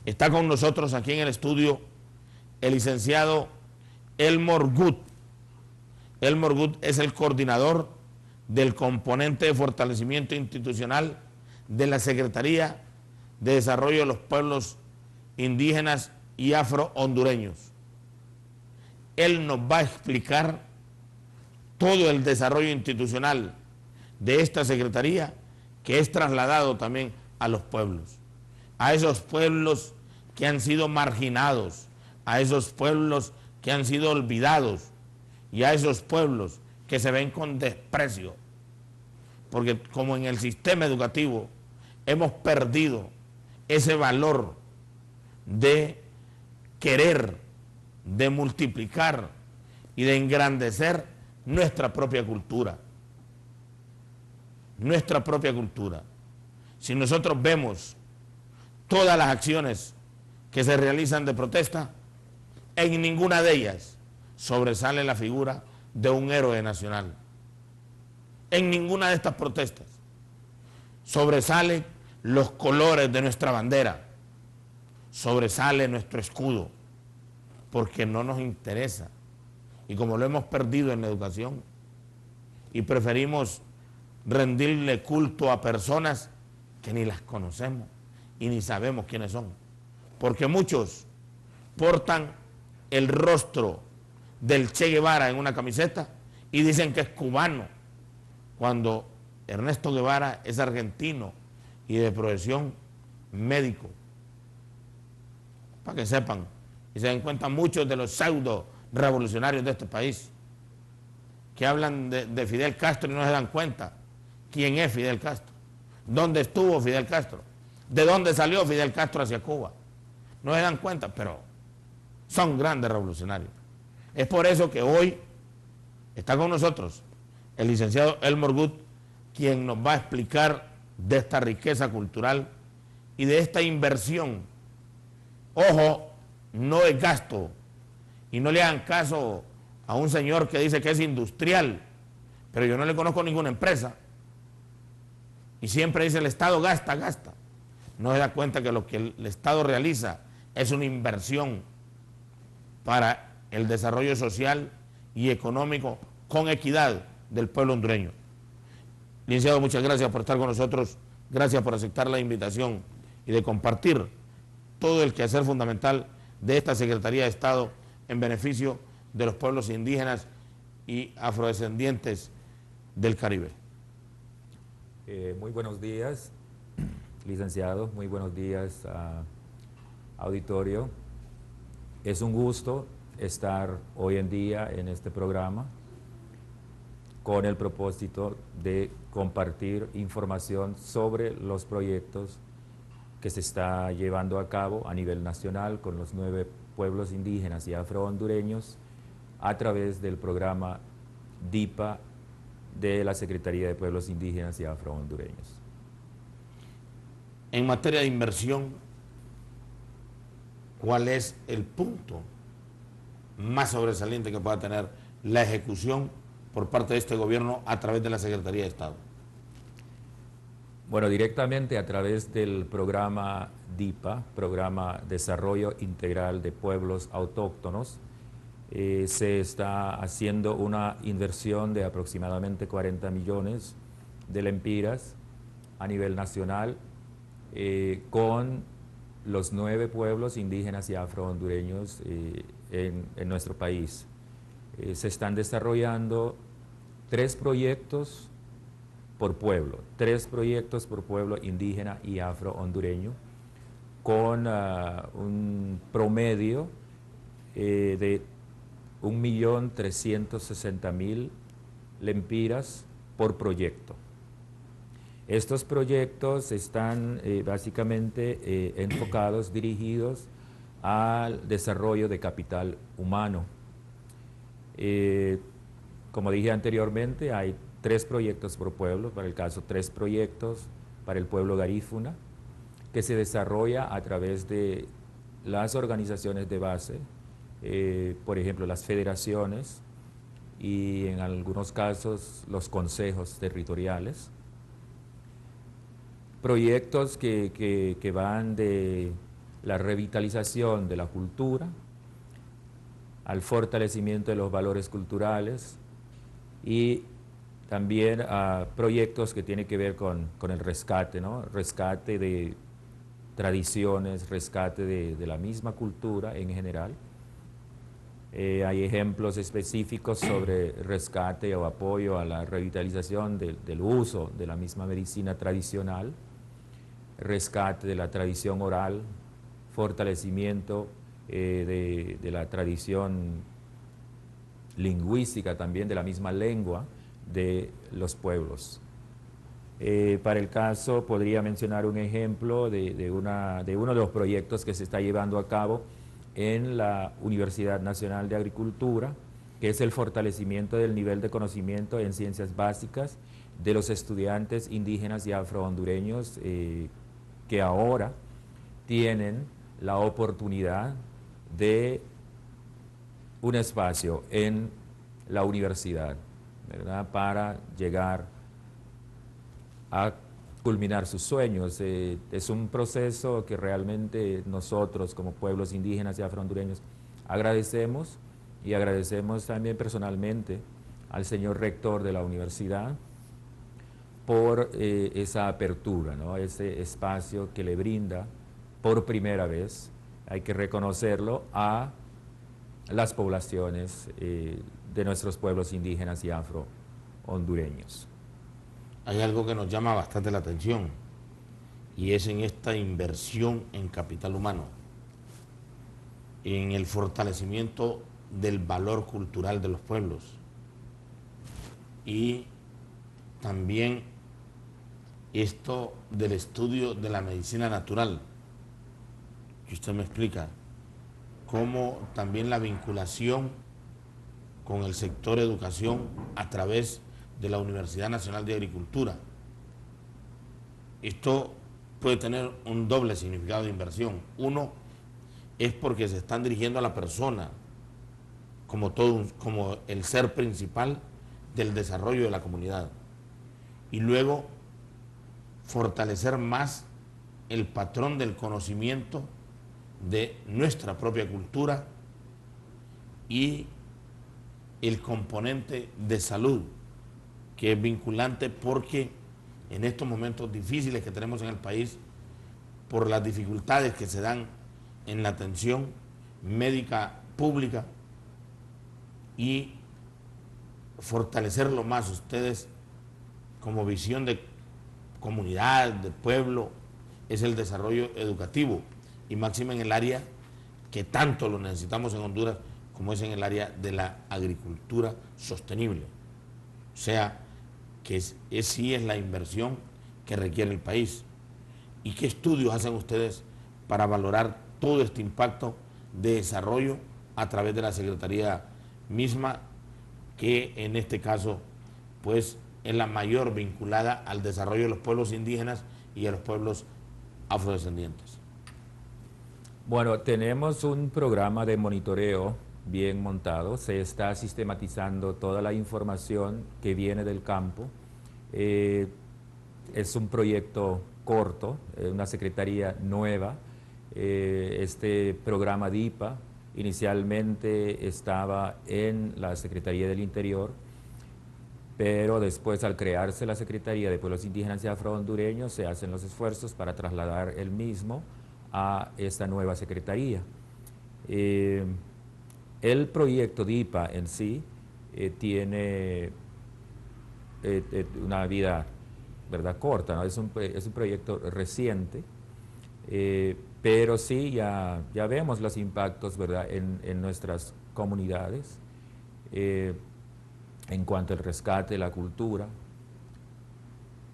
Está con nosotros aquí en el estudio el licenciado Elmore Good. Elmore Good es el coordinador del componente de fortalecimiento institucional de la Secretaría de Desarrollo de los Pueblos Indígenas y Afro-Hondureños. Él nos va a explicar todo el desarrollo institucional de esta Secretaría, que es trasladado también a los pueblos, a esos pueblos que han sido marginados, a esos pueblos que han sido olvidados y a esos pueblos que se ven con desprecio, porque como en el sistema educativo hemos perdido ese valor de querer, de multiplicar y de engrandecer nuestra propia cultura. Nuestra propia cultura. Si nosotros vemos todas las acciones que se realizan de protesta, en ninguna de ellas sobresale la figura de un héroe nacional. En ninguna de estas protestas sobresalen los colores de nuestra bandera, sobresale nuestro escudo, porque no nos interesa. Y como lo hemos perdido en la educación y preferimos rendirle culto a personas que ni las conocemos y ni sabemos quiénes son, porque muchos portan el rostro del Che Guevara en una camiseta y dicen que es cubano, cuando Ernesto Guevara es argentino y de profesión médico. Para que sepan y se den cuenta muchos de los pseudo revolucionarios de este país que hablan de Fidel Castro y no se dan cuenta quién es Fidel Castro, dónde estuvo Fidel Castro, de dónde salió Fidel Castro hacia Cuba. No se dan cuenta, pero son grandes revolucionarios. Es por eso que hoy está con nosotros el licenciado Elmore Good, quien nos va a explicar de esta riqueza cultural y de esta inversión. Ojo, no es gasto, y no le hagan caso a un señor que dice que es industrial, pero yo no le conozco ninguna empresa. Y siempre dice el Estado gasta, gasta. No se da cuenta que lo que el Estado realiza es una inversión para el desarrollo social y económico con equidad del pueblo hondureño. Licenciado, muchas gracias por estar con nosotros, gracias por aceptar la invitación y de compartir todo el quehacer fundamental de esta Secretaría de Estado en beneficio de los pueblos indígenas y afrodescendientes del Caribe. Muy buenos días, licenciado, muy buenos días, auditorio. Es un gusto estar hoy en día en este programa con el propósito de compartir información sobre los proyectos que se está llevando a cabo a nivel nacional con los 9 pueblos indígenas y afro-hondureños a través del programa DIPA de la Secretaría de Pueblos Indígenas y Afro-Hondureños. En materia de inversión, ¿cuál es el punto más sobresaliente que pueda tener la ejecución por parte de este gobierno a través de la Secretaría de Estado? Bueno, directamente a través del programa DIPA, Programa Desarrollo Integral de Pueblos Autóctonos, se está haciendo una inversión de aproximadamente 40 millones de lempiras a nivel nacional con los 9 pueblos indígenas y afro-hondureños en nuestro país. Se están desarrollando 3 proyectos por pueblo, 3 proyectos por pueblo indígena y afro-hondureño con un promedio de 1.360.000 lempiras por proyecto. Estos proyectos están básicamente enfocados, dirigidos al desarrollo de capital humano. Como dije anteriormente, hay 3 proyectos por pueblo, para el caso 3 proyectos para el pueblo garífuna, que se desarrolla a través de las organizaciones de base, por ejemplo, las federaciones y en algunos casos los consejos territoriales. proyectos que van de la revitalización de la cultura al fortalecimiento de los valores culturales y también a proyectos que tienen que ver con el rescate, ¿no? Rescate de tradiciones, rescate de la misma cultura en general. Hay ejemplos específicos sobre rescate o apoyo a la revitalización del uso de la misma medicina tradicional, rescate de la tradición oral, fortalecimiento de la tradición lingüística también, de la misma lengua de los pueblos. Para el caso podría mencionar un ejemplo de uno de los proyectos que se está llevando a cabo en la Universidad Nacional de Agricultura, que es el fortalecimiento del nivel de conocimiento en ciencias básicas de los estudiantes indígenas y afrohondureños que ahora tienen la oportunidad de un espacio en la universidad, ¿verdad?, para llegar a culminar sus sueños. Es un proceso que realmente nosotros como pueblos indígenas y afrohondureños agradecemos, y agradecemos también personalmente al señor rector de la universidad por esa apertura, ¿no?, ese espacio que le brinda por primera vez, hay que reconocerlo, a las poblaciones de nuestros pueblos indígenas y afrohondureños. Hay algo que nos llama bastante la atención y es en esta inversión en capital humano, en el fortalecimiento del valor cultural de los pueblos y también esto del estudio de la medicina natural, que usted me explica, cómo también la vinculación con el sector educación a través de la Universidad Nacional de Agricultura. Esto puede tener un doble significado de inversión. Uno es porque se están dirigiendo a la persona como como el ser principal del desarrollo de la comunidad. Y luego fortalecer más el patrón del conocimiento de nuestra propia cultura y el componente de salud, que es vinculante porque en estos momentos difíciles que tenemos en el país, por las dificultades que se dan en la atención médica pública, y fortalecerlo más ustedes como visión de comunidad, de pueblo, es el desarrollo educativo, y máxima en el área que tanto lo necesitamos en Honduras, como es en el área de la agricultura sostenible. O sea, que sí es la inversión que requiere el país. ¿Y qué estudios hacen ustedes para valorar todo este impacto de desarrollo a través de la Secretaría misma, que en este caso pues es la mayor vinculada al desarrollo de los pueblos indígenas y a los pueblos afrodescendientes? Bueno, tenemos un programa de monitoreo bien montado, se está sistematizando toda la información que viene del campo. Es un proyecto corto, una secretaría nueva. Este programa DIPA inicialmente estaba en la Secretaría del Interior, pero después, al crearse la Secretaría de Pueblos Indígenas y Afrohondureños, se hacen los esfuerzos para trasladar el mismo a esta nueva secretaría. El proyecto DIPA en sí tiene una vida, ¿verdad?, corta, ¿no? Es un proyecto reciente, pero sí ya vemos los impactos, ¿verdad?, en nuestras comunidades en cuanto al rescate de la cultura.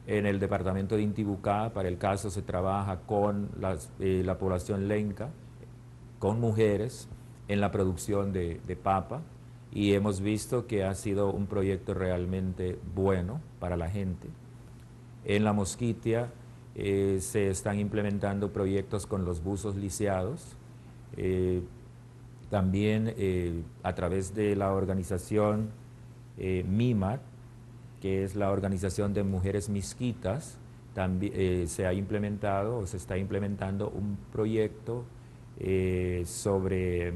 En el departamento de Intibucá, para el caso, se trabaja con la población lenca, con mujeres, en la producción de papa, y hemos visto que ha sido un proyecto realmente bueno para la gente. En la Mosquitia se están implementando proyectos con los buzos lisiados, también a través de la organización MIMAT, que es la Organización de Mujeres Misquitas, también se ha implementado o se está implementando un proyecto sobre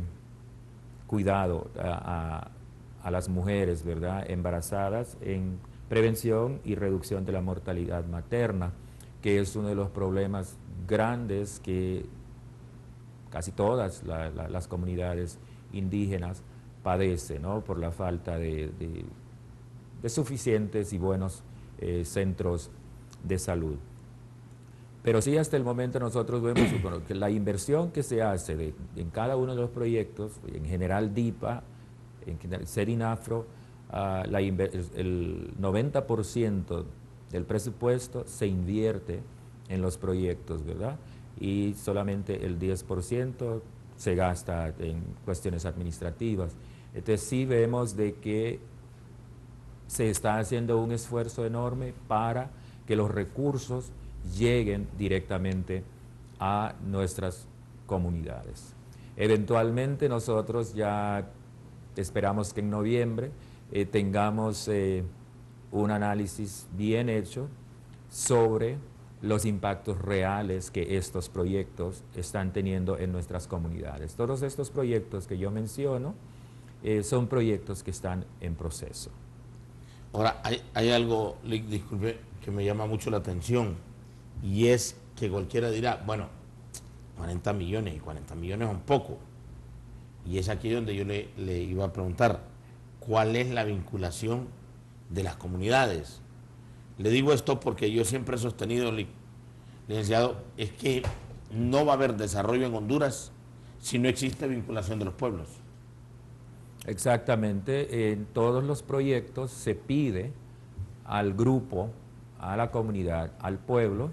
cuidado a las mujeres, ¿verdad?, embarazadas en prevención y reducción de la mortalidad materna, que es uno de los problemas grandes que casi todas las comunidades indígenas padecen, ¿no?, por la falta de suficientes y buenos centros de salud. Pero sí, hasta el momento nosotros vemos que la inversión que se hace en cada uno de los proyectos, en general DIPA, en general SEDINAFRO, el 90% del presupuesto se invierte en los proyectos, ¿verdad? Y solamente el 10% se gasta en cuestiones administrativas. Entonces sí vemos de que se está haciendo un esfuerzo enorme para que los recursos lleguen directamente a nuestras comunidades. Eventualmente nosotros ya esperamos que en noviembre tengamos un análisis bien hecho sobre los impactos reales que estos proyectos están teniendo en nuestras comunidades. Todos estos proyectos que yo menciono son proyectos que están en proceso. Ahora, hay algo, Lick, disculpe, que me llama mucho la atención, y es que cualquiera dirá, bueno, 40 millones, y 40 millones es un poco. Y es aquí donde yo le iba a preguntar, ¿cuál es la vinculación de las comunidades? Le digo esto porque yo siempre he sostenido, licenciado, es que no va a haber desarrollo en Honduras si no existe vinculación de los pueblos. Exactamente, en todos los proyectos se pide al grupo, a la comunidad, al pueblo,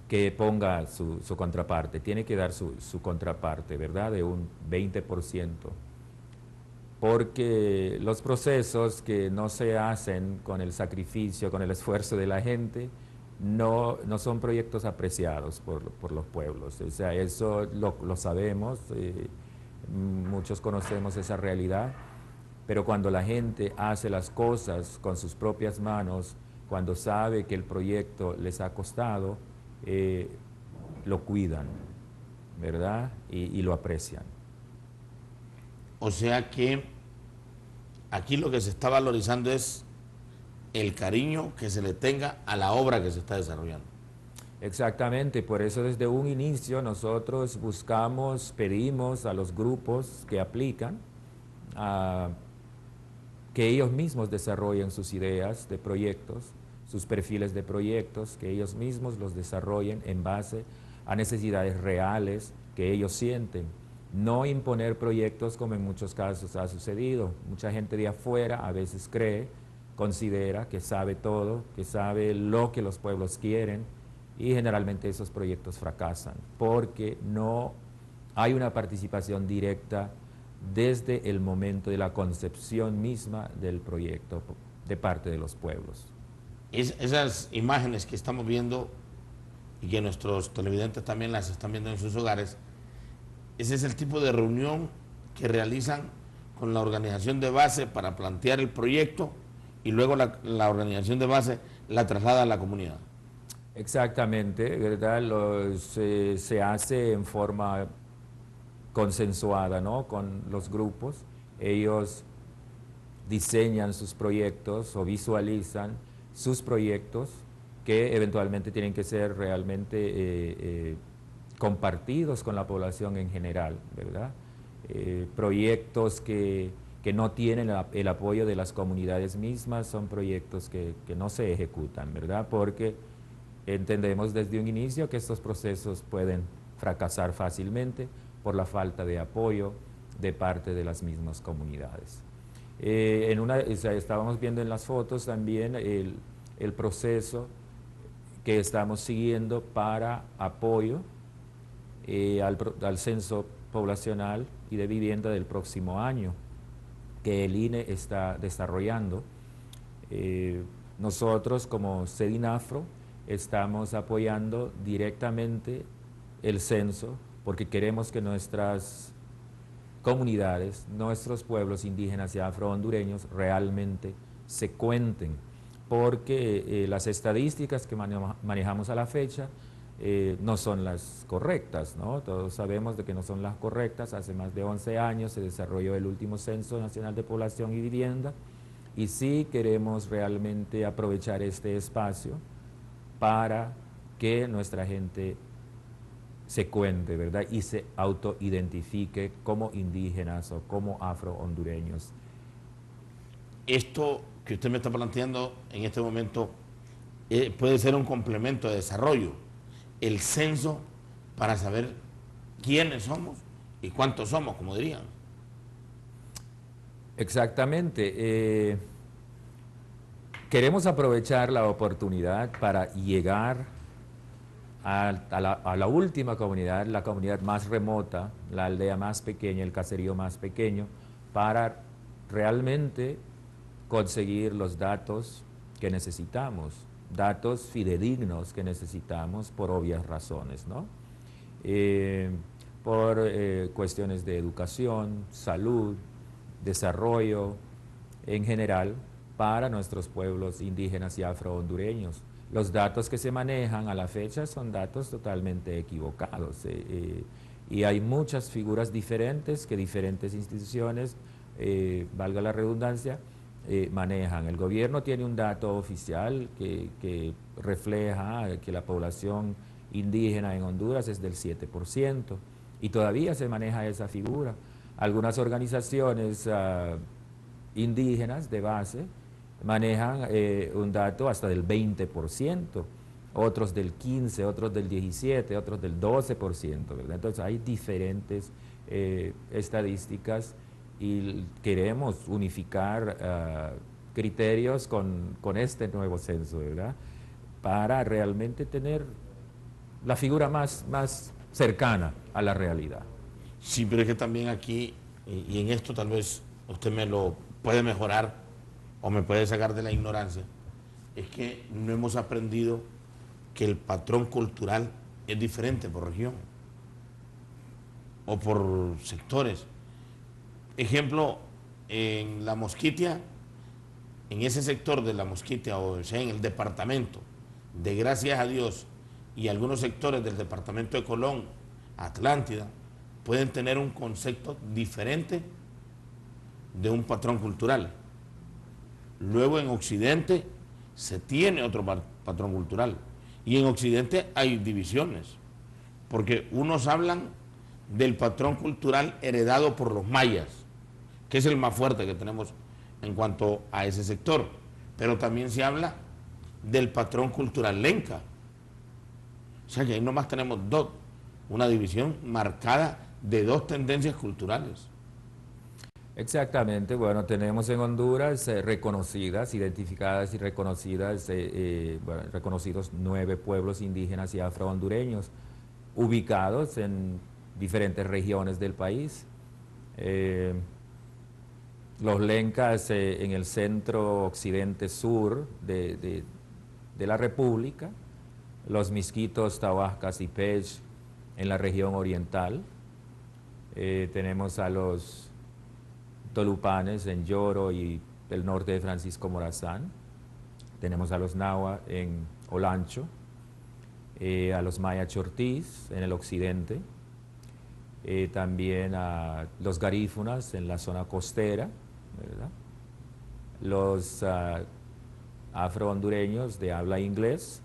que ponga su contraparte, tiene que dar su contraparte, ¿verdad?, de un 20%. Porque los procesos que no se hacen con el sacrificio, con el esfuerzo de la gente, no son proyectos apreciados por los pueblos. O sea, eso lo sabemos, muchos conocemos esa realidad, pero cuando la gente hace las cosas con sus propias manos, cuando sabe que el proyecto les ha costado, lo cuidan, ¿verdad?, y lo aprecian. O sea que aquí lo que se está valorizando es el cariño que se le tenga a la obra que se está desarrollando. Exactamente, por eso desde un inicio nosotros buscamos, pedimos a los grupos que aplican que ellos mismos desarrollen sus ideas de proyectos, sus perfiles de proyectos, que ellos mismos los desarrollen en base a necesidades reales que ellos sienten. No imponer proyectos como en muchos casos ha sucedido. Mucha gente de afuera a veces considera que sabe todo, que sabe lo que los pueblos quieren, y generalmente esos proyectos fracasan porque no hay una participación directa desde el momento de la concepción misma del proyecto de parte de los pueblos. Esas imágenes que estamos viendo y que nuestros televidentes también las están viendo en sus hogares, ese es el tipo de reunión que realizan con la organización de base para plantear el proyecto y luego la organización de base la traslada a la comunidad. Exactamente, ¿verdad? Se hace en forma consensuada, ¿no?, con los grupos. Ellos diseñan sus proyectos o visualizan sus proyectos que eventualmente tienen que ser realmente compartidos con la población en general, ¿verdad? Proyectos que no tienen el apoyo de las comunidades mismas son proyectos que no se ejecutan, ¿verdad? Porque entendemos desde un inicio que estos procesos pueden fracasar fácilmente por la falta de apoyo de parte de las mismas comunidades. Estábamos viendo en las fotos también el proceso que estamos siguiendo para apoyo al censo poblacional y de vivienda del próximo año, que el INE está desarrollando. Nosotros como SEDINAFRO estamos apoyando directamente el censo porque queremos que nuestras comunidades, nuestros pueblos indígenas y afrohondureños realmente se cuenten, porque las estadísticas que manejamos a la fecha no son las correctas, ¿no? Todos sabemos de que no son las correctas. Hace más de 11 años se desarrolló el último Censo Nacional de Población y Vivienda, y sí queremos realmente aprovechar este espacio para que nuestra gente se cuente, ¿verdad? Y se autoidentifique como indígenas o como afro-hondureños. Esto que usted me está planteando en este momento puede ser un complemento de desarrollo. El censo para saber quiénes somos y cuántos somos, como dirían. Exactamente. Queremos aprovechar la oportunidad para llegar a la última comunidad, la comunidad más remota, la aldea más pequeña, el caserío más pequeño, para realmente conseguir los datos que necesitamos, datos fidedignos que necesitamos por obvias razones, ¿no? Por cuestiones de educación, salud, desarrollo en general para nuestros pueblos indígenas y afro-hondureños. Los datos que se manejan a la fecha son datos totalmente equivocados y hay muchas figuras diferentes que diferentes instituciones, valga la redundancia, manejan. El gobierno tiene un dato oficial que refleja que la población indígena en Honduras es del 7% y todavía se maneja esa figura. Algunas organizaciones indígenas de base manejan un dato hasta del 20%, otros del 15%, otros del 17%, otros del 12%, ¿verdad? Entonces hay diferentes estadísticas y queremos unificar criterios con este nuevo censo, ¿verdad? Para realmente tener la figura más cercana a la realidad. Sí, pero es que también aquí, y en esto tal vez usted me lo puede mejorar o me puede sacar de la ignorancia, es que no hemos aprendido que el patrón cultural es diferente por región o por sectores. Ejemplo, en la Mosquitia, en ese sector de la Mosquitia, o sea, en el departamento, de gracias a Dios, y algunos sectores del departamento de Colón, Atlántida, pueden tener un concepto diferente de un patrón cultural. Luego en Occidente se tiene otro patrón cultural. Y en Occidente hay divisiones, porque unos hablan del patrón cultural heredado por los mayas, que es el más fuerte que tenemos en cuanto a ese sector. Pero también se habla del patrón cultural lenca. O sea que ahí nomás tenemos dos, una división marcada de dos tendencias culturales. Exactamente, bueno, tenemos en Honduras reconocidas, identificadas y reconocidas, reconocidos 9 pueblos indígenas y afro-hondureños ubicados en diferentes regiones del país. Los lencas en el centro occidente sur de la República, los misquitos, tahuascas y pech en la región oriental. Tenemos a los tolupanes en Lloro y el norte de Francisco Morazán. Tenemos a los nahua en Olancho, a los maya chortís en el occidente, también a los garífunas en la zona costera, ¿verdad? Los afro-hondureños de habla inglés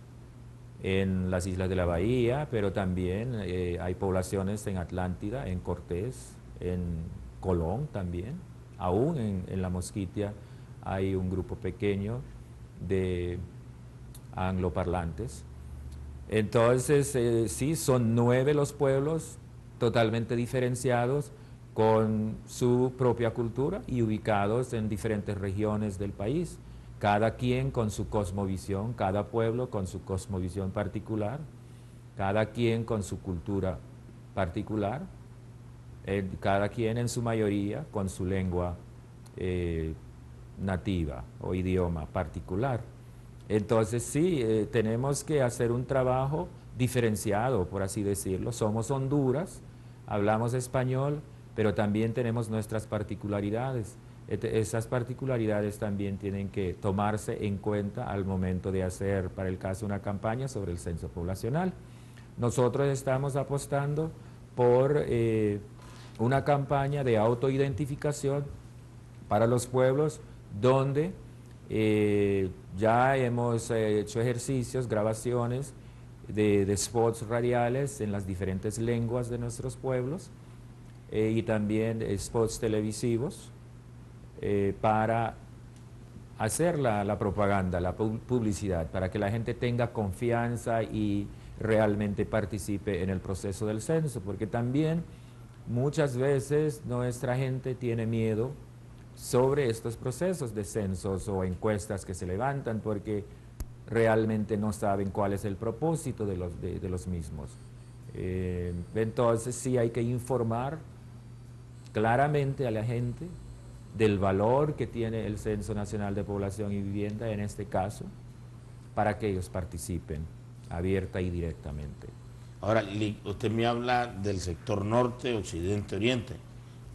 en las islas de la Bahía, pero también hay poblaciones en Atlántida, en Cortés, en Colón también. Aún en la Mosquitia hay un grupo pequeño de angloparlantes. Entonces, sí, son 9 los pueblos totalmente diferenciados con su propia cultura y ubicados en diferentes regiones del país. Cada quien con su cosmovisión, cada pueblo con su cosmovisión particular, cada quien con su cultura particular, cada quien en su mayoría con su lengua nativa o idioma particular. Entonces sí, tenemos que hacer un trabajo diferenciado, por así decirlo. Somos Honduras, hablamos español, pero también tenemos nuestras particularidades. Esas particularidades también tienen que tomarse en cuenta al momento de hacer, para el caso, una campaña sobre el censo poblacional. Nosotros estamos apostando por una campaña de autoidentificación para los pueblos donde ya hemos hecho ejercicios, grabaciones de spots radiales en las diferentes lenguas de nuestros pueblos y también spots televisivos para hacer la propaganda, la publicidad, para que la gente tenga confianza y realmente participe en el proceso del censo, porque también muchas veces nuestra gente tiene miedo sobre estos procesos de censos o encuestas que se levantan porque realmente no saben cuál es el propósito de los mismos. Entonces sí hay que informar claramente a la gente del valor que tiene el Censo Nacional de Población y Vivienda en este caso, para que ellos participen abierta y directamente. Ahora, usted me habla del sector norte, occidente, oriente,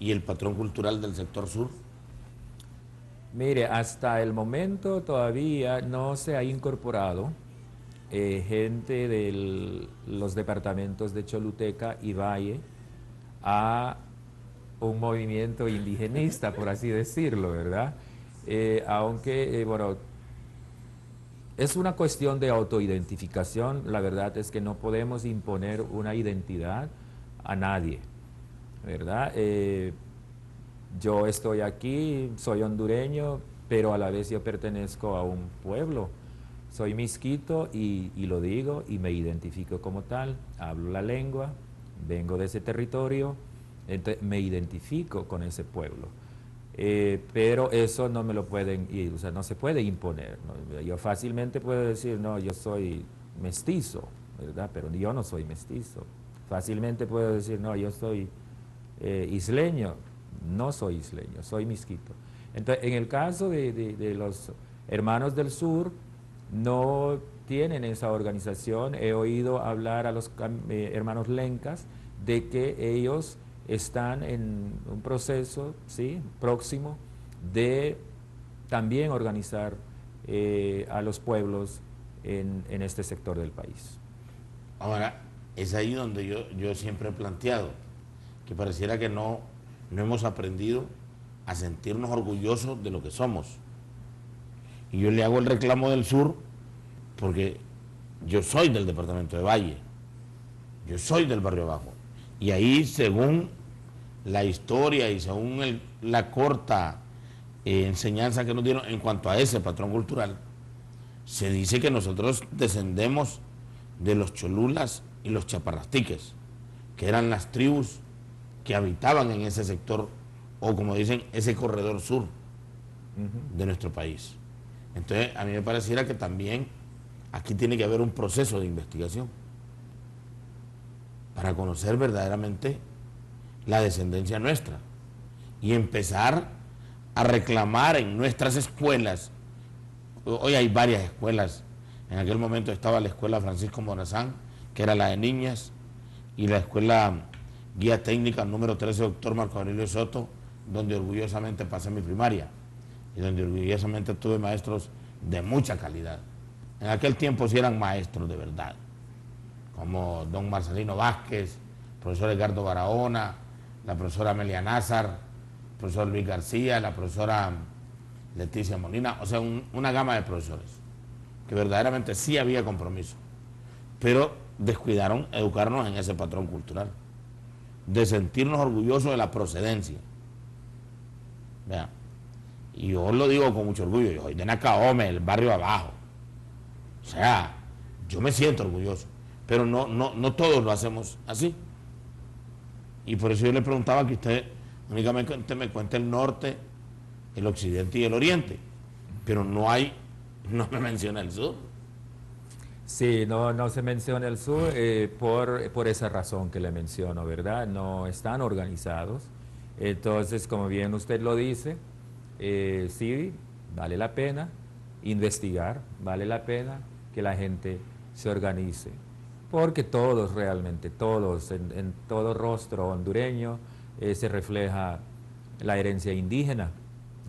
y el patrón cultural del sector sur. Mire, hasta el momento todavía no se ha incorporado gente de los departamentos de Choluteca y Valle a un movimiento indigenista, por así decirlo, ¿verdad? Aunque, bueno, es una cuestión de autoidentificación. La verdad es que no podemos imponer una identidad a nadie, ¿verdad? Yo estoy aquí, soy hondureño, pero a la vez yo pertenezco a un pueblo. Soy misquito y lo digo y me identifico como tal. Hablo la lengua, vengo de ese territorio, entonces me identifico con ese pueblo. Pero eso no me lo pueden, o sea, no se puede imponer, ¿no? Yo fácilmente puedo decir, no, yo soy mestizo, ¿verdad? Pero yo no soy mestizo. Fácilmente puedo decir, no, yo soy isleño. No soy isleño, soy misquito. Entonces, en el caso de los hermanos del sur, no tienen esa organización. He oído hablar a los hermanos lencas de que ellos están en un proceso, ¿sí?, próximo de también organizar a los pueblos en este sector del país. Ahora, es ahí donde yo siempre he planteado que pareciera que no hemos aprendido a sentirnos orgullosos de lo que somos. Y yo le hago el reclamo del sur porque yo soy del departamento de Valle, yo soy del barrio Abajo. Y ahí, según la historia y según la corta enseñanza que nos dieron en cuanto a ese patrón cultural, se dice que nosotros descendemos de los cholulas y los chaparrastiques, que eran las tribus que habitaban en ese sector, o como dicen, ese corredor sur de nuestro país. Entonces, a mí me pareciera que también aquí tiene que haber un proceso de investigación para conocer verdaderamente la descendencia nuestra y empezar a reclamar en nuestras escuelas. Hoy hay varias escuelas. En aquel momento estaba la escuela Francisco Morazán, que era la de niñas, y la escuela Guía Técnica número 13, doctor Marco Aurelio Soto, donde orgullosamente pasé mi primaria y donde orgullosamente tuve maestros de mucha calidad. En aquel tiempo sí eran maestros de verdad, como don Marcelino Vázquez, profesor Edgardo Barahona, la profesora Amelia Nazar, el profesor Luis García, la profesora Leticia Molina, o sea, una gama de profesores, que verdaderamente sí había compromiso, pero descuidaron educarnos en ese patrón cultural, de sentirnos orgullosos de la procedencia. Vean, y yo lo digo con mucho orgullo, yo soy de Nacaome, el barrio Abajo. O sea, yo me siento orgulloso, pero no todos lo hacemos así. Y por eso yo le preguntaba que usted únicamente me cuente el norte, el occidente y el oriente, pero no me menciona el sur. Sí, no se menciona el sur por esa razón que le menciono, ¿verdad? No están organizados. Entonces, como bien usted lo dice, sí, vale la pena investigar, vale la pena que la gente se organice, porque todos realmente, todos, en todo rostro hondureño se refleja la herencia indígena,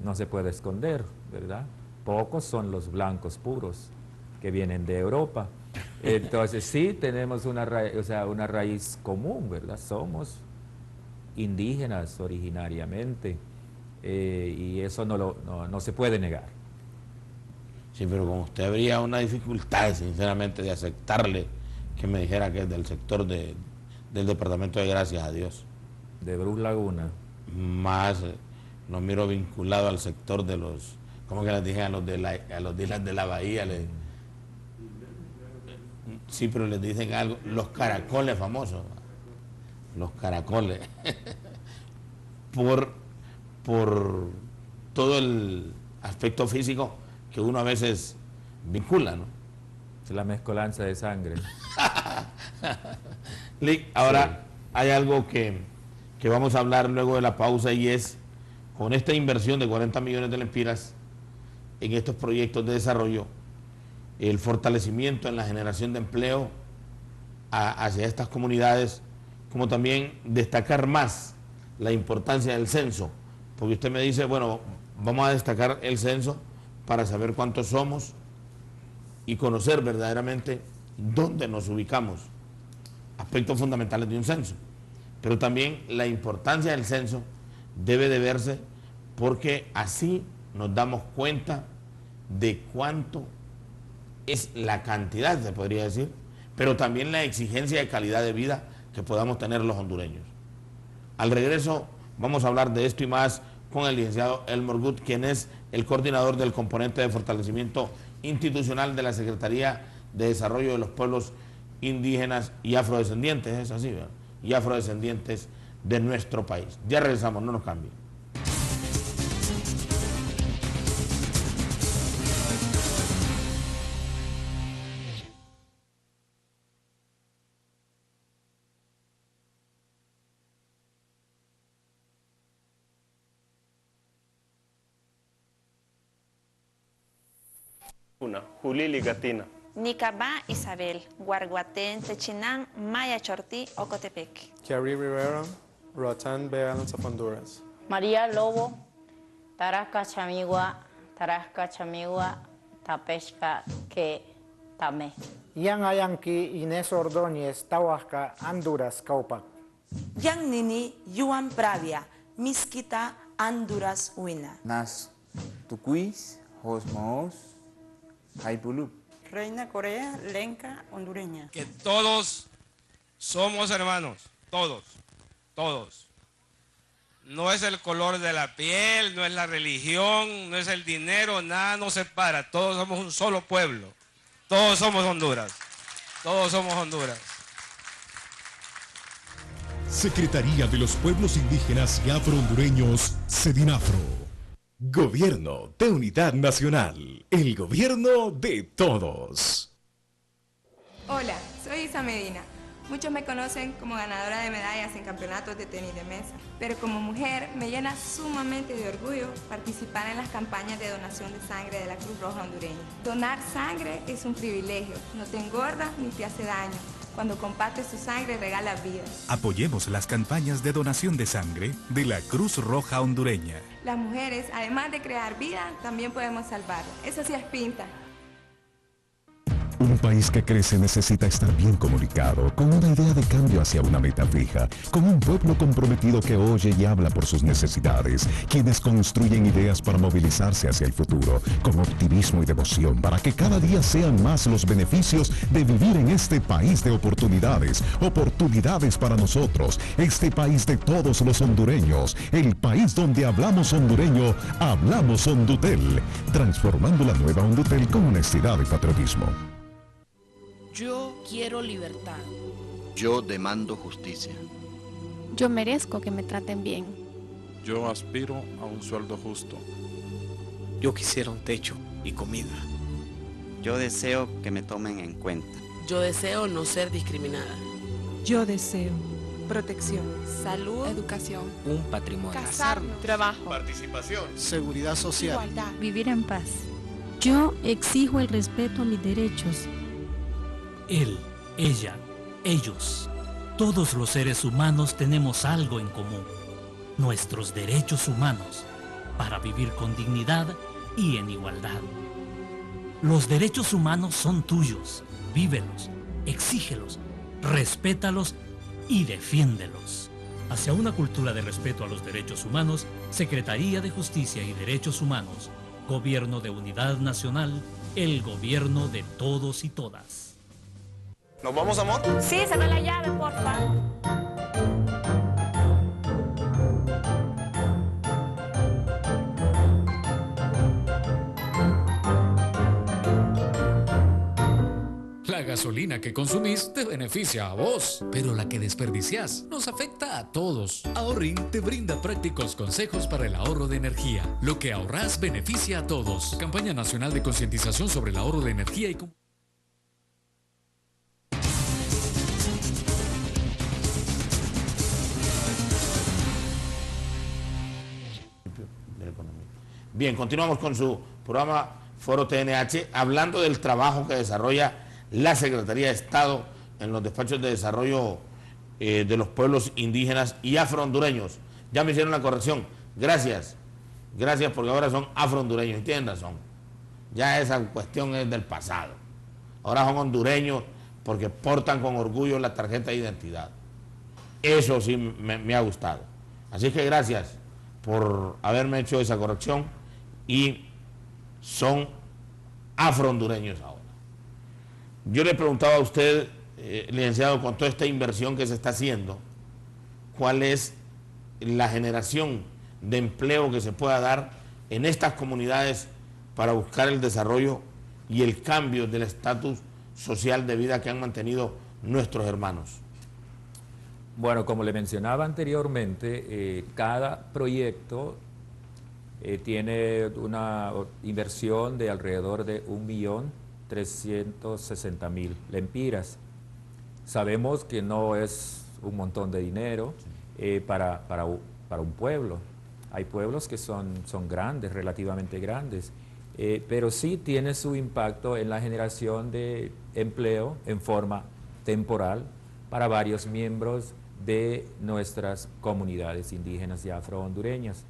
no se puede esconder, ¿verdad? Pocos son los blancos puros que vienen de Europa. Entonces sí tenemos una raíz común, ¿verdad? Somos indígenas originariamente, y eso no se puede negar. Sí, pero con usted habría una dificultad, sinceramente, de aceptarle que me dijera que es del sector del departamento de Gracias a Dios. De Brus Laguna. Más lo miro vinculado al sector de los, ¿cómo que les dije? A los de Islas de la Bahía. Sí, pero les dicen algo, los caracoles famosos. Los caracoles. por todo el aspecto físico que uno a veces vincula, ¿no? Es la mezcolanza de sangre. Ahora, sí, hay algo que vamos a hablar luego de la pausa, y es con esta inversión de 40 millones de lempiras en estos proyectos de desarrollo, el fortalecimiento en la generación de empleo hacia estas comunidades, como también destacar más la importancia del censo, porque usted me dice, bueno, vamos a destacar el censo para saber cuántos somos y conocer verdaderamente dónde nos ubicamos, aspectos fundamentales de un censo. Pero también la importancia del censo debe de verse porque así nos damos cuenta de cuánto es la cantidad, se podría decir, pero también la exigencia de calidad de vida que podamos tener los hondureños. Al regreso vamos a hablar de esto y más con el licenciado Elmer Good, quien es el coordinador del componente de fortalecimiento institucional de la Secretaría de Desarrollo de los Pueblos Indígenas y Afrodescendientes, es así, ¿verdad? Y afrodescendientes de nuestro país. Ya regresamos, no nos cambien. Julili Gatina. Nicabá Isabel, Guarguatén, Techinán, Maya Chortí, Ocotepec. Kerry Rivera, Roatan Bay Islands of Honduras. María Lobo, Tarasca Chamigua, Tapesca, que Tamé. Yang Ayanki, Inés Ordóñez, Tahuasca, Honduras, Caupac. Yang Nini, Yuan Pravia, Miskita, Honduras, Huina. Nas Tucuis, Hosmaos, Haipulup. Reina Corea, Lenca, hondureña. Que todos somos hermanos, todos. No es el color de la piel, no es la religión, no es el dinero, nada nos separa. Todos somos un solo pueblo. Todos somos Honduras. Todos somos Honduras. Secretaría de los Pueblos Indígenas y Afro-Hondureños, Sedinafro. Gobierno de Unidad Nacional, el gobierno de todos. Hola, soy Isa Medina. Muchos me conocen como ganadora de medallas en campeonatos de tenis de mesa, pero como mujer me llena sumamente de orgullo participar en las campañas de donación de sangre de la Cruz Roja hondureña. Donar sangre es un privilegio, no te engorda ni te hace daño. Cuando compartes tu sangre regalas vidas. Apoyemos las campañas de donación de sangre de la Cruz Roja hondureña. Las mujeres, además de crear vida, también podemos salvarla. Eso sí es pinta. Un país que crece necesita estar bien comunicado, con una idea de cambio hacia una meta fija, con un pueblo comprometido que oye y habla por sus necesidades, quienes construyen ideas para movilizarse hacia el futuro, con optimismo y devoción para que cada día sean más los beneficios de vivir en este país de oportunidades, oportunidades para nosotros, este país de todos los hondureños, el país donde hablamos hondureño, hablamos Hondutel, transformando la nueva Hondutel con honestidad y patriotismo. Yo quiero libertad. Yo demando justicia. Yo merezco que me traten bien. Yo aspiro a un sueldo justo. Yo quisiera un techo y comida. Yo deseo que me tomen en cuenta. Yo deseo no ser discriminada. Yo deseo protección, salud, educación, un patrimonio, casarnos, trabajo, participación, seguridad social, igualdad, vivir en paz. Yo exijo el respeto a mis derechos. Él, ella, ellos, todos los seres humanos tenemos algo en común, nuestros derechos humanos. para vivir con dignidad y en igualdad. Los derechos humanos son tuyos, vívelos, exígelos, respétalos y defiéndelos. Hacia una cultura de respeto a los derechos humanos, Secretaría de Justicia y Derechos Humanos, Gobierno de Unidad Nacional, el gobierno de todos y todas. ¿Nos vamos, amor? Sí, se ve la llave, porfa. La gasolina que consumís te beneficia a vos, pero la que desperdiciás nos afecta a todos. Ahorrin te brinda prácticos consejos para el ahorro de energía. Lo que ahorrás beneficia a todos. Campaña Nacional de Concientización sobre el Ahorro de Energía y... Bien, continuamos con su programa Foro TNH, hablando del trabajo que desarrolla la Secretaría de Estado en los despachos de desarrollo de los pueblos indígenas y afrohondureños. Ya me hicieron la corrección. Gracias. Gracias, porque ahora son afrohondureños. Y tienen razón. Ya esa cuestión es del pasado. Ahora son hondureños porque portan con orgullo la tarjeta de identidad. Eso sí me ha gustado. Así que gracias por haberme hecho esa corrección y son afrohondureños ahora. Yo le preguntaba a usted, licenciado, con toda esta inversión que se está haciendo, ¿cuál es la generación de empleo que se pueda dar en estas comunidades para buscar el desarrollo y el cambio del estatus social de vida que han mantenido nuestros hermanos? Bueno, como le mencionaba anteriormente, cada proyecto tiene una inversión de alrededor de 1.360.000 lempiras. Sabemos que no es un montón de dinero para un pueblo. Hay pueblos que son grandes, relativamente grandes, pero sí tiene su impacto en la generación de empleo en forma temporal para varios miembros de nuestras comunidades indígenas y afrohondureñas.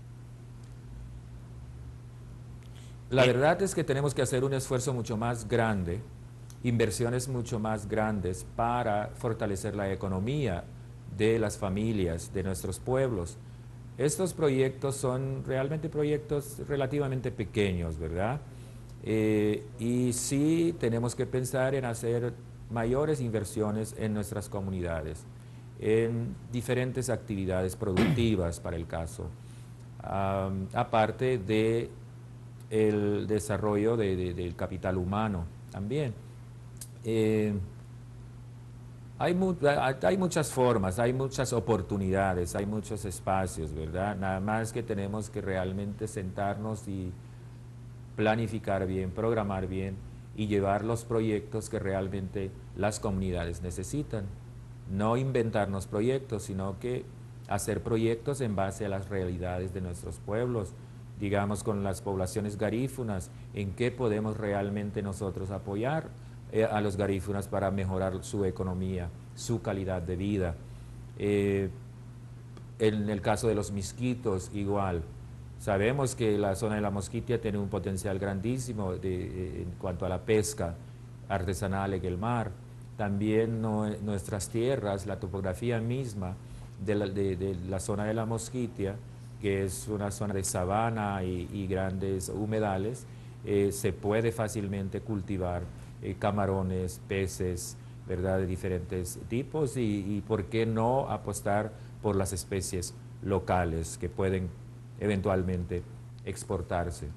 La verdad es que tenemos que hacer un esfuerzo mucho más grande, inversiones mucho más grandes para fortalecer la economía de las familias, de nuestros pueblos. Estos proyectos son realmente proyectos relativamente pequeños, ¿verdad? Y sí tenemos que pensar en hacer mayores inversiones en nuestras comunidades, en diferentes actividades productivas para el caso, aparte de el desarrollo del capital humano también. Hay muchas formas, hay muchas oportunidades, hay muchos espacios, ¿verdad? Nada más que tenemos que realmente sentarnos y planificar bien, programar bien y llevar los proyectos que realmente las comunidades necesitan. No inventarnos proyectos, sino que hacer proyectos en base a las realidades de nuestros pueblos, digamos con las poblaciones garífunas, en qué podemos realmente nosotros apoyar a los garífunas para mejorar su economía, su calidad de vida. En el caso de los misquitos, igual. Sabemos que la zona de la Mosquitia tiene un potencial grandísimo en cuanto a la pesca artesanal en el mar. También nuestras tierras, la topografía misma de la zona de la Mosquitia, que es una zona de sabana y grandes humedales, se puede fácilmente cultivar camarones, peces, ¿verdad?, de diferentes tipos y por qué no apostar por las especies locales que pueden eventualmente exportarse.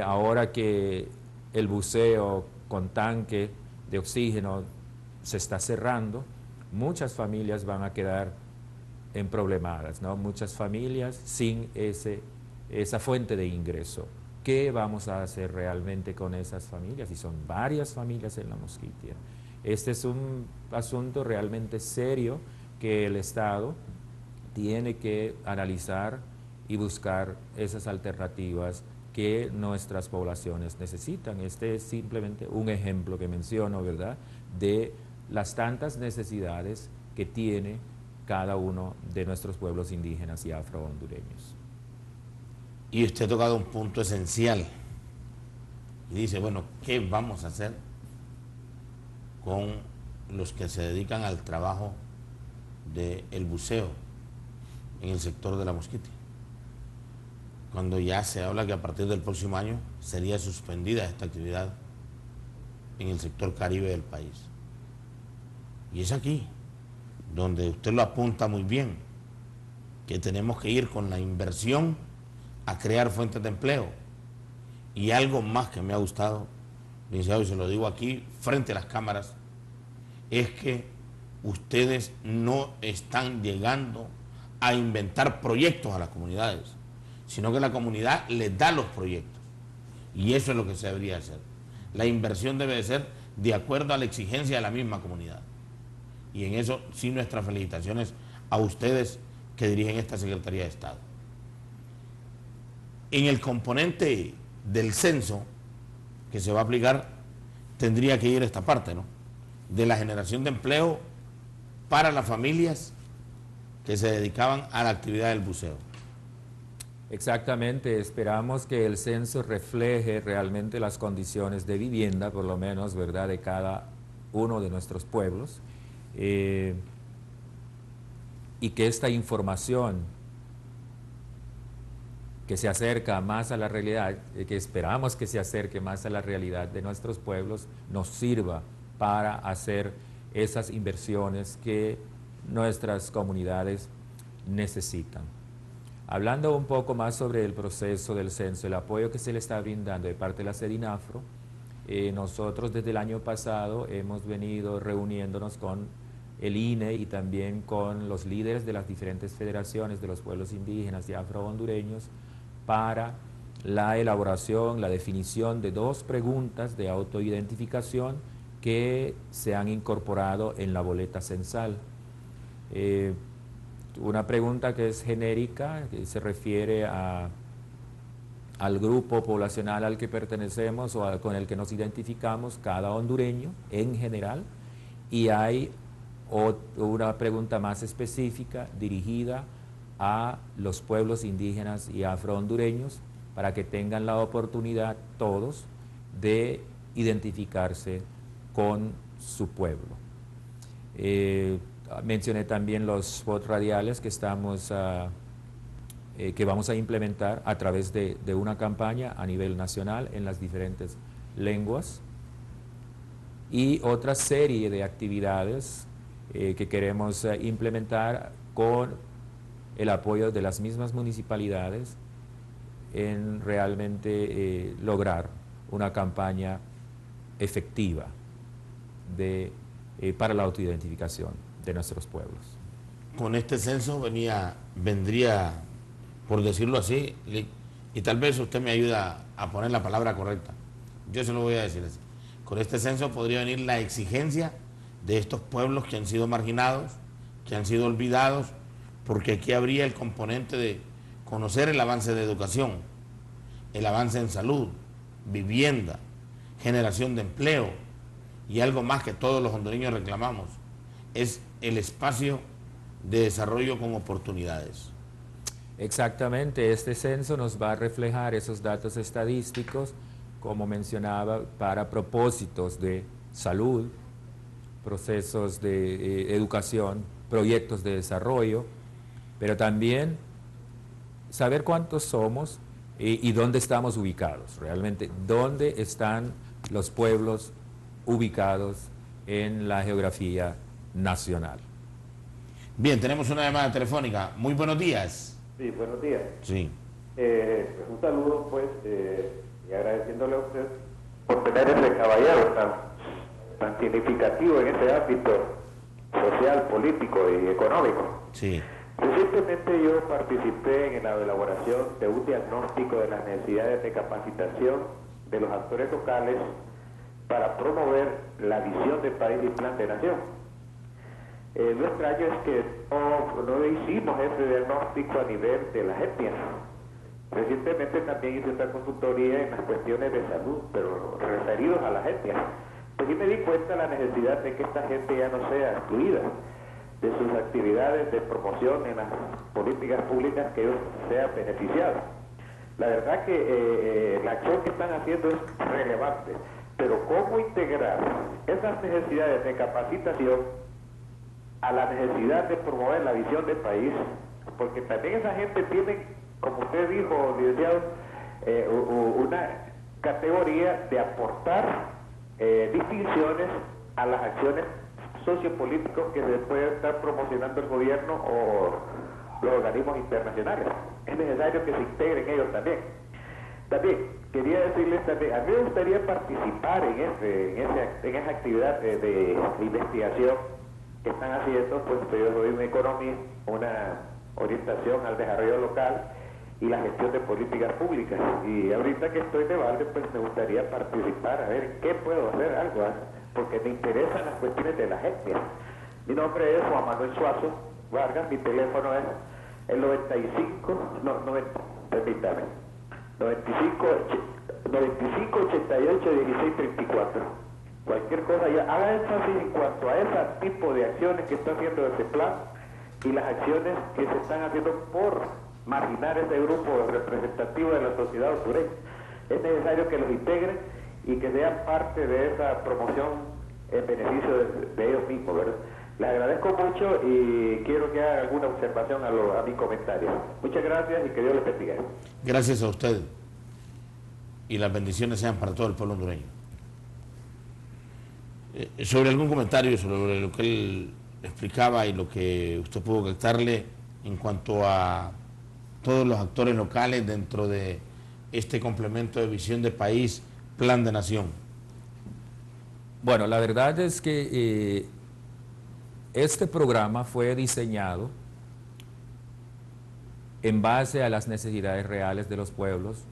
Ahora que el buceo con tanque de oxígeno se está cerrando, muchas familias van a quedar emproblemadas, ¿no? Muchas familias sin esa fuente de ingreso. ¿Qué vamos a hacer realmente con esas familias? Y son varias familias en la Mosquitia. Este es un asunto realmente serio que el Estado tiene que analizar y buscar esas alternativas que nuestras poblaciones necesitan. Este es simplemente un ejemplo que menciono, ¿verdad?, de las tantas necesidades que tiene cada uno de nuestros pueblos indígenas y afrohondureños. Y usted ha tocado un punto esencial. Y dice, bueno, ¿qué vamos a hacer con los que se dedican al trabajo del buceo en el sector de La Mosquitia? Cuando ya se habla que a partir del próximo año sería suspendida esta actividad en el sector caribe del país. Y es aquí donde usted lo apunta muy bien, que tenemos que ir con la inversión a crear fuentes de empleo. Y algo más que me ha gustado, licenciado, y se lo digo aquí frente a las cámaras, es que ustedes no están llegando a inventar proyectos a las comunidades, sino que la comunidad les da los proyectos. Y eso es lo que se debería hacer. La inversión debe de ser de acuerdo a la exigencia de la misma comunidad. Y en eso sí nuestras felicitaciones a ustedes que dirigen esta Secretaría de Estado. En el componente del censo que se va a aplicar, tendría que ir esta parte, ¿no? De la generación de empleo para las familias que se dedicaban a la actividad del buceo. Exactamente, esperamos que el censo refleje realmente las condiciones de vivienda, por lo menos, ¿verdad?, de cada uno de nuestros pueblos, y que esta información que se acerca más a la realidad, que esperamos que se acerque más a la realidad de nuestros pueblos, nos sirva para hacer esas inversiones que nuestras comunidades necesitan. Hablando un poco más sobre el proceso del censo, el apoyo que se le está brindando de parte de la SEDINAFRO, nosotros desde el año pasado hemos venido reuniéndonos con el INE y también con los líderes de las diferentes federaciones de los pueblos indígenas y afro-hondureños para la elaboración, la definición de 2 preguntas de autoidentificación que se han incorporado en la boleta censal. Una pregunta que es genérica, que se refiere al grupo poblacional al que pertenecemos o con el que nos identificamos, cada hondureño en general, y hay una pregunta más específica dirigida a los pueblos indígenas y afro-hondureños para que tengan la oportunidad todos de identificarse con su pueblo. Mencioné también los spots radiales que vamos a implementar a través de una campaña a nivel nacional en las diferentes lenguas y otra serie de actividades que queremos implementar con el apoyo de las mismas municipalidades en realmente lograr una campaña efectiva para la autoidentificación de nuestros pueblos. Con este censo vendría, por decirlo así, y tal vez usted me ayuda a poner la palabra correcta, yo se lo voy a decir así, con este censo podría venir la exigencia de estos pueblos que han sido marginados, que han sido olvidados, porque aquí habría el componente de conocer el avance de educación, el avance en salud, vivienda, generación de empleo y algo más que todos los hondureños reclamamos, es el espacio de desarrollo con oportunidades. Exactamente, este censo nos va a reflejar esos datos estadísticos, como mencionaba, para propósitos de salud, procesos de educación, proyectos de desarrollo, pero también saber cuántos somos y dónde estamos ubicados, realmente, dónde están los pueblos ubicados en la geografía nacional. Bien, tenemos una llamada telefónica. Muy buenos días. Sí, buenos días. Sí. Un saludo, pues, y agradeciéndole a usted por tener ese caballero tan significativo en ese ámbito social, político y económico. Sí. Recientemente yo participé en la elaboración de un diagnóstico de las necesidades de capacitación de los actores locales para promover la visión de país y plan de nación. Lo extraño es que no hicimos ese diagnóstico a nivel de las etnias. Recientemente también hice otra consultoría en las cuestiones de salud, pero referidos a las etnias. Pues sí me di cuenta de la necesidad de que esta gente ya no sea excluida de sus actividades de promoción en las políticas públicas, que ellos sean beneficiados. La verdad que la acción que están haciendo es relevante, pero ¿cómo integrar esas necesidades de capacitación a la necesidad de promover la visión del país? Porque también esa gente tiene, como usted dijo, licenciado, una categoría de aportar distinciones a las acciones sociopolíticas que se puede estar promocionando el gobierno o los organismos internacionales. Es necesario que se integren ellos también. También quería decirles también, a mí me gustaría participar en esa actividad de investigación que están haciendo, pues yo soy un economista, una orientación al desarrollo local y la gestión de políticas públicas. Y ahorita que estoy de balde, pues me gustaría participar, a ver qué puedo hacer, algo, porque me interesan las cuestiones de la etnia. Mi nombre es Juan Manuel Suazo Vargas, mi teléfono es el 95 88 16 34. Cualquier cosa, ya haga énfasis en cuanto a ese tipo de acciones que está haciendo este plan y las acciones que se están haciendo por marginar ese grupo representativo de la sociedad hondureña. Es necesario que los integren y que sean parte de esa promoción en beneficio de ellos mismos, ¿verdad? Les agradezco mucho y quiero que haga alguna observación a mi comentario. Muchas gracias y que Dios les bendiga. Gracias a usted y las bendiciones sean para todo el pueblo hondureño. Sobre algún comentario sobre lo que él explicaba y lo que usted pudo captarle en cuanto a todos los actores locales dentro de este complemento de visión de país, plan de nación. Bueno, la verdad es que este programa fue diseñado en base a las necesidades reales de los pueblos,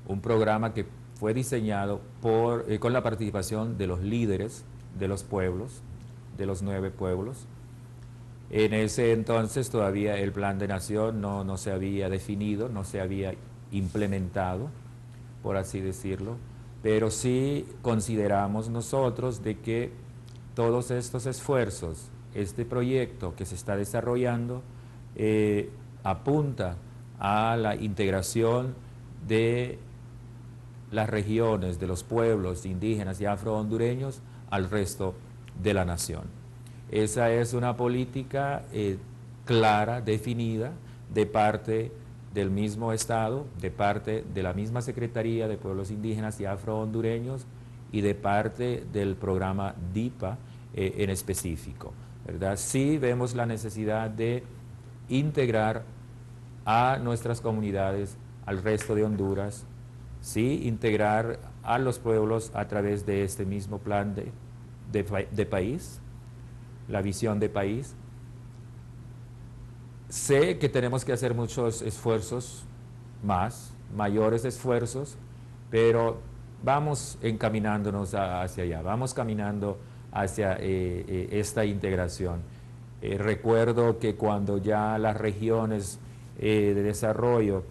un programa que fue diseñado con la participación de los líderes de los pueblos, de los 9 pueblos. En ese entonces todavía el plan de nación no se había definido, no se había implementado, por así decirlo, pero sí consideramos nosotros de que todos estos esfuerzos, este proyecto que se está desarrollando, apunta a la integración de las regiones, de los pueblos indígenas y afrohondureños al resto de la nación. Esa es una política clara, definida, de parte del mismo Estado, de parte de la misma Secretaría de Pueblos Indígenas y Afrohondureños y de parte del programa DIPA en específico, ¿verdad? Sí vemos la necesidad de integrar a nuestras comunidades al resto de Honduras, sí integrar a los pueblos a través de este mismo plan de país, la visión de país. Sé que tenemos que hacer muchos esfuerzos mayores esfuerzos, pero vamos encaminándonos hacia allá, vamos caminando hacia esta integración. Recuerdo que cuando ya las regiones de desarrollo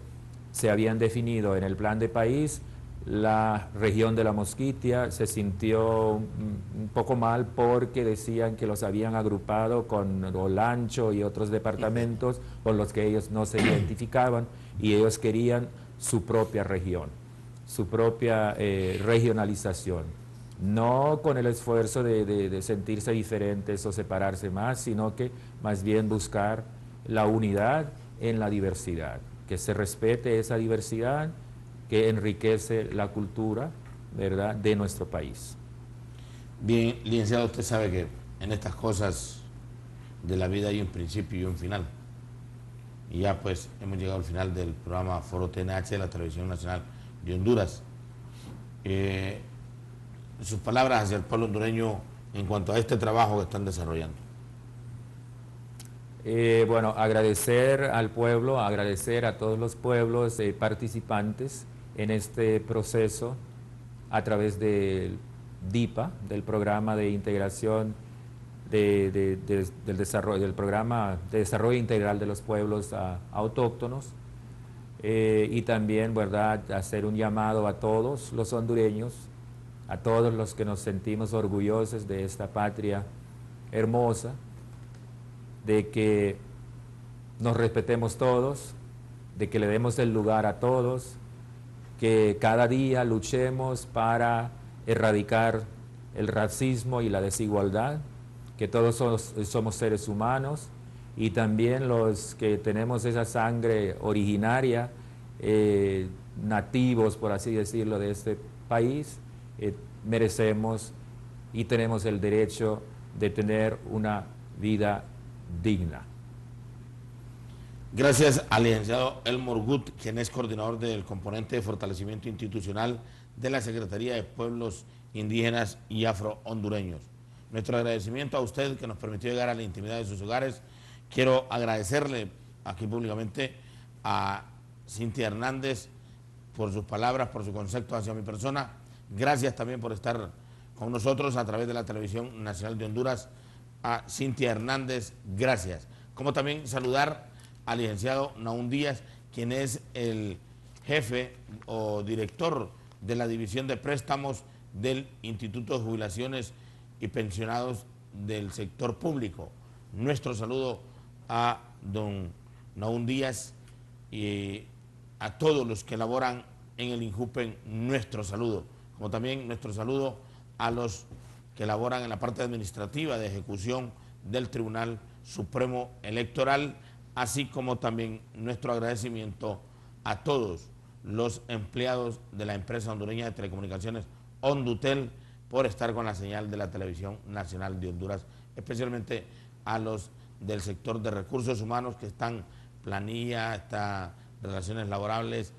se habían definido en el plan de país, la región de la Mosquitia se sintió un poco mal porque decían que los habían agrupado con Olancho y otros departamentos con los que ellos no se identificaban y ellos querían su propia región, su propia regionalización, no con el esfuerzo de sentirse diferentes o separarse más, sino que más bien buscar la unidad en la diversidad, que se respete esa diversidad que enriquece la cultura, ¿verdad?, de nuestro país. Bien, licenciado, usted sabe que en estas cosas de la vida hay un principio y un final. Y ya pues hemos llegado al final del programa Foro TNH de la Televisión Nacional de Honduras. Sus palabras hacia el pueblo hondureño en cuanto a este trabajo que están desarrollando. Bueno, agradecer al pueblo, agradecer a todos los pueblos participantes en este proceso a través del DIPA, del programa de integración del programa de desarrollo integral de los pueblos autóctonos, y también, ¿verdad?, hacer un llamado a todos los hondureños, a todos los que nos sentimos orgullosos de esta patria hermosa, de que nos respetemos todos, de que le demos el lugar a todos, que cada día luchemos para erradicar el racismo y la desigualdad, que todos somos seres humanos, y también los que tenemos esa sangre originaria, nativos, por así decirlo, de este país, merecemos y tenemos el derecho de tener una vida digna. Gracias al licenciado Elmore Gut, quien es coordinador del componente de fortalecimiento institucional de la Secretaría de Pueblos Indígenas y Afro-Hondureños. Nuestro agradecimiento a usted que nos permitió llegar a la intimidad de sus hogares. Quiero agradecerle aquí públicamente a Cintia Hernández por sus palabras, por su concepto hacia mi persona. Gracias también por estar con nosotros a través de la Televisión Nacional de Honduras. A Cintia Hernández, gracias. Como también saludar al licenciado Naún Díaz, quien es el jefe o director de la División de Préstamos del Instituto de Jubilaciones y Pensionados del Sector Público. Nuestro saludo a don Naún Díaz y a todos los que laboran en el INJUPEN, nuestro saludo, como también nuestro saludo a los que laboran en la parte administrativa de ejecución del Tribunal Supremo Electoral, así como también nuestro agradecimiento a todos los empleados de la empresa hondureña de telecomunicaciones Hondutel por estar con la señal de la Televisión Nacional de Honduras, especialmente a los del sector de recursos humanos que están planilla, está relaciones laborales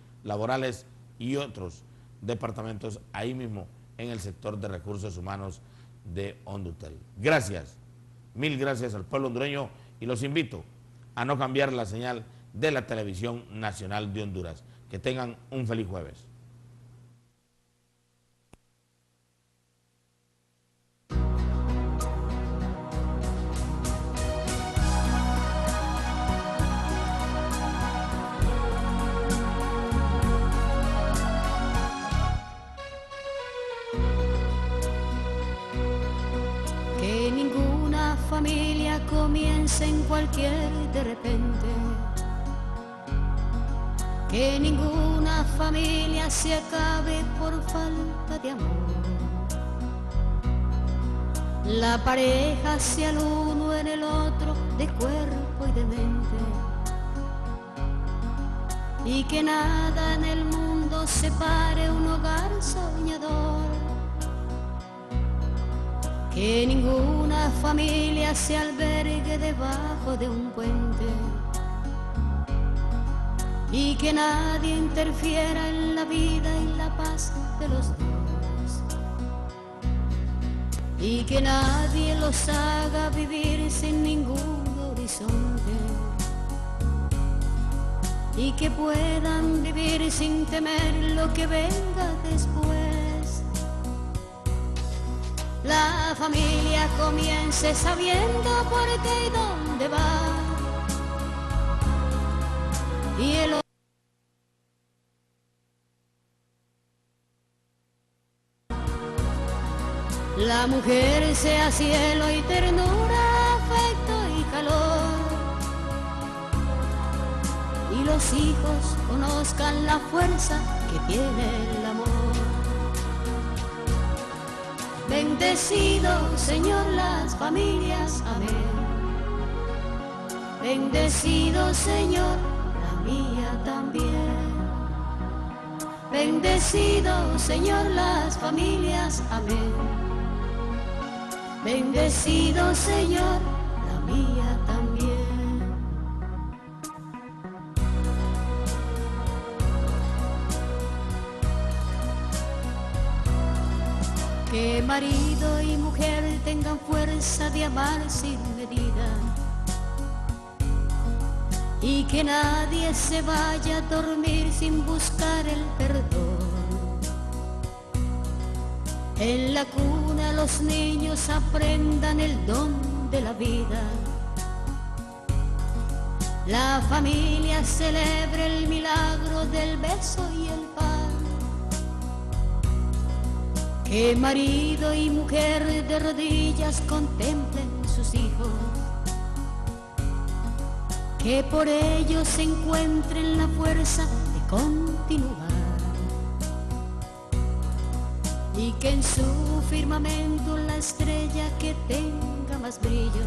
y otros departamentos ahí mismo en el sector de recursos humanos de Hondutel. Gracias, mil gracias al pueblo hondureño y los invito a no cambiar la señal de la Televisión Nacional de Honduras. Que tengan un feliz jueves. Que ninguna familia comience en cualquier de repente. Que ninguna familia se acabe por falta de amor. La pareja sea el uno en el otro, de cuerpo y de mente. Y que nada en el mundo separe un hogar soñador. Que ninguna familia se albergue debajo de un puente. Y que nadie interfiera en la vida y la paz de los dos. Y que nadie los haga vivir sin ningún horizonte. Y que puedan vivir sin temer lo que venga después. La familia comience sabiendo por qué y dónde va. Y el la mujer sea cielo y ternura, afecto y calor. Y los hijos conozcan la fuerza que tiene el amor. Bendecido, Señor, las familias, amén. Bendecido, Señor, la mía también. Bendecido, Señor, las familias, amén. Bendecido, Señor, la mía también. Que marido y mujer tengan fuerza de amar sin medida. Y que nadie se vaya a dormir sin buscar el perdón. En la cuna los niños aprendan el don de la vida. La familia celebre el milagro del beso y el pan. Que marido y mujer de rodillas contemplen sus hijos. Que por ellos se encuentren la fuerza de continuar. y que en su firmamento la estrella que tenga más brillo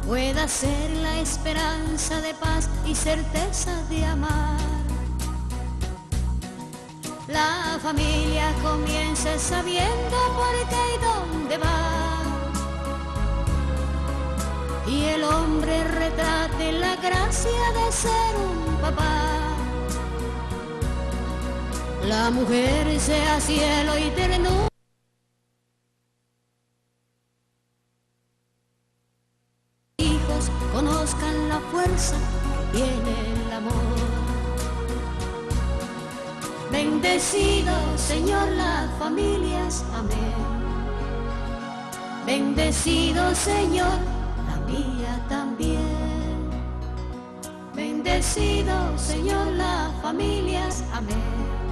pueda ser la esperanza de paz y certeza de amar. La familia comience sabiendo por qué y dónde va, y el hombre retrate la gracia de ser un papá. La mujer sea cielo y ternura, hijos conozcan la fuerza que tiene el amor. Bendecido, Señor, las familias, amén. Bendecido, Señor, la mía también. Bendecido, Señor, las familias, amén.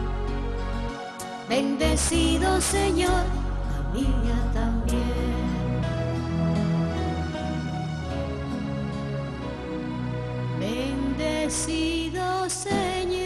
Bendecido, Señor, la mía también. Bendecido, Señor.